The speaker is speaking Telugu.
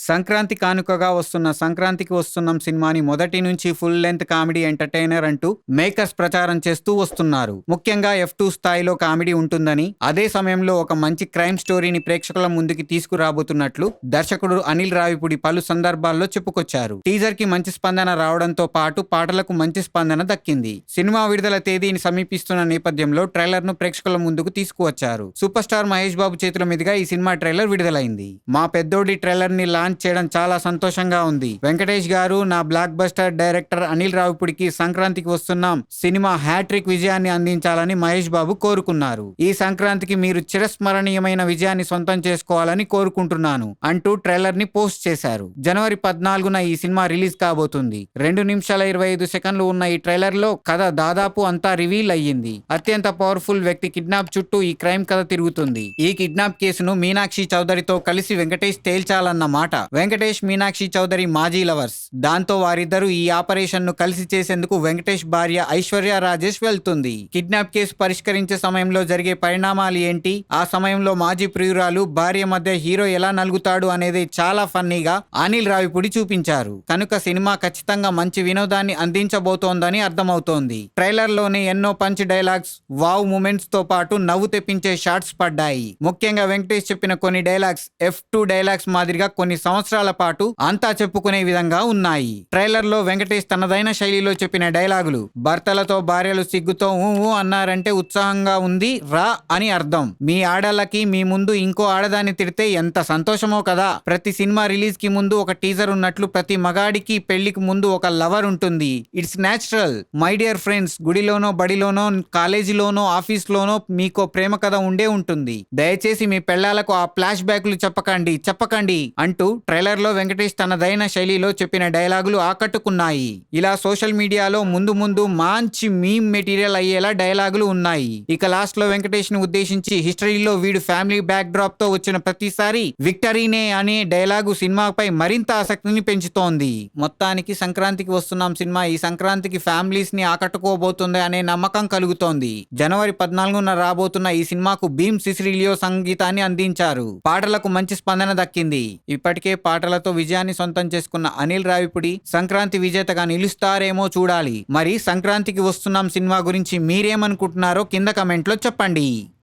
సంక్రాంతి కానుకగా వస్తున్న సంక్రాంతికి వస్తున్నాం సినిమాని మొదటి నుంచి ఫుల్ లెంత్ కామెడీ ఎంటర్టైనర్ అంటూ మేకర్స్ ప్రచారం చేస్తూ వస్తున్నారు. ముఖ్యంగా F2 స్థాయిలో కామెడీ ఉంటుందని, అదే సమయంలో ఒక మంచి క్రైమ్ స్టోరీని ప్రేక్షకుల ముందుకి తీసుకురాబోతున్నట్లు దర్శకుడు అనిల్ రావిపూడి పలు సందర్భాల్లో చెప్పుకొచ్చారు. టీజర్ కి మంచి స్పందన రావడంతో పాటు పాటలకు మంచి స్పందన దక్కింది. సినిమా విడుదల తేదీని సమీపిస్తున్న నేపథ్యంలో ట్రైలర్ ను ప్రేక్షకుల ముందుకు తీసుకువచ్చారు. సూపర్ స్టార్ మహేష్ బాబు చేతుల మీదుగా ఈ సినిమా ట్రైలర్ విడుదలైంది. మా పెద్దోడి ట్రైలర్ ని లాంచ్ చేయడం చాలా సంతోషంగా ఉంది. వెంకటేష్ గారు, నా బ్లాక్ బస్టర్ డైరెక్టర్ అనిల్ రావిపూడికి సంక్రాంతికి వస్తున్నాం సినిమా హ్యాట్రిక్ విజయాన్ని అందించాలని మహేష్ బాబు కోరుకున్నారు. ఈ సంక్రాంతికి మీరు చిరస్మరణీయమైన విజయాన్ని సొంతం చేసుకోవాలని కోరుకుంటున్నాను అంటూ ట్రైలర్ ని పోస్ట్ చేశారు. జనవరి 14న ఈ సినిమా రిలీజ్ కాబోతుంది. 2 నిమిషాల 25 సెకండ్లు ఉన్న ఈ ట్రైలర్ లో కథ దాదాపు అంతా రివీల్ అయ్యింది. అత్యంత పవర్ఫుల్ వ్యక్తి కిడ్నాప్ చుట్టూ ఈ క్రైమ్ కథ తిరుగుతుంది. ఈ కిడ్నాప్ కేసును మీనాక్షి చౌదరితో కలిసి వెంకటేష్ తేల్చాలన్న మాట. వెంకటేష్, మీనాక్షి చౌదరి మాజీ లవర్స్. దాంతో వారిద్దరూ ఈ ఆపరేషన్ ను కలిసి చేసేందుకు వెంకటేష్ భార్య ఐశ్వర్య రాజేష్ వెళ్తుంది. కిడ్నాప్ కేసు పరిష్కరించే సమయంలో జరిగే పరిణామాలు ఏంటి, ఆ సమయంలో మాజీ ప్రియురాలు భార్య మధ్య హీరో ఎలా నలుగుతాడు అనేది చాలా ఫన్నీగా అనిల్ రావిపూడి చూపించారు. కనుక సినిమా ఖచ్చితంగా మంచి వినోదాన్ని అందించబోతోందని అర్థమవుతోంది. ట్రైలర్ లోనే ఎన్నో పంచ్ డైలాగ్స్, వావ్ మూమెంట్స్ తో పాటు నవ్వు తెప్పించే షాట్స్ పడ్డాయి. ముఖ్యంగా వెంకటేష్ చెప్పిన కొన్ని డైలాగ్స్ F2 డైలాగ్స్ మాదిరిగా కొన్ని సంవత్సరాల పాటు అంతా చెప్పుకునే విధంగా ఉన్నాయి. ట్రైలర్ లో వెంకటేష్ తనదైన శైలిలో చెప్పిన డైలాగులు, భర్తలతో భార్యలు సిగ్గుతో ఊ అన్నారంటే ఉత్సాహంగా ఉంది రా అని అర్థం. మీ ఆడళ్ళకి మీ ముందు ఇంకో ఆడదాన్ని తిడితే ఎంత సంతోషమో కదా. ప్రతి సినిమా రిలీజ్ కి ముందు ఒక టీజర్ ఉన్నట్లు ప్రతి మగాడికి పెళ్లికి ముందు ఒక లవర్ ఉంటుంది. It's natural. My dear friends, గుడిలోనో బడిలోనో కాలేజీలోనో ఆఫీస్ లోనో మీకో ప్రేమ కథ ఉండే ఉంటుంది. దయచేసి మీ పెళ్లాలకు ఆ ఫ్లాష్ బ్యాక్లు చెప్పకండి అంటూ ట్రైలర్ లో వెంకటేష్ తనదైన శైలిలో చెప్పిన డైలాగులు ఆకట్టుకున్నాయి. ఇలా సోషల్ మీడియాలో ముందు మంచి మీమ్ మెటీరియల్ అయ్యేలా డైలాగులు ఉన్నాయి. ఇక లాస్ట్ లో వెంకటేష్ ను ఉద్దేశించి హిస్టరీలో వీడు ఫ్యామిలీ బ్యాక్ డ్రాప్ తో వచ్చిన ప్రతిసారి విక్టరీనే అనే డైలాగు సినిమాపై మరింత ఆసక్తిని పెంచుతోంది. మొత్తానికి సంక్రాంతికి వస్తున్నాం సినిమా ఈ సంక్రాంతికి ఫ్యామిలీస్ ని ఆకట్టుకోబోతుంది అనే నమ్మకం కలుగుతోంది. జనవరి 14న రాబోతున్న ఈ సినిమాకు భీమ్ సిసిలియో సంగీతాన్ని అందించారు. పాటలకు మంచి స్పందన దక్కింది. ఇప్పటికే పాటలతో విజయాన్ని సొంతం చేసుకున్న అనిల్ రావిపూడి సంక్రాంతి విజేతగా నిలుస్తారేమో చూడాలి. మరి సంక్రాంతికి వస్తున్నాం సినిమా గురించి మీరేమనుకుంటున్నారో కింద కమెంట్లో చెప్పండి.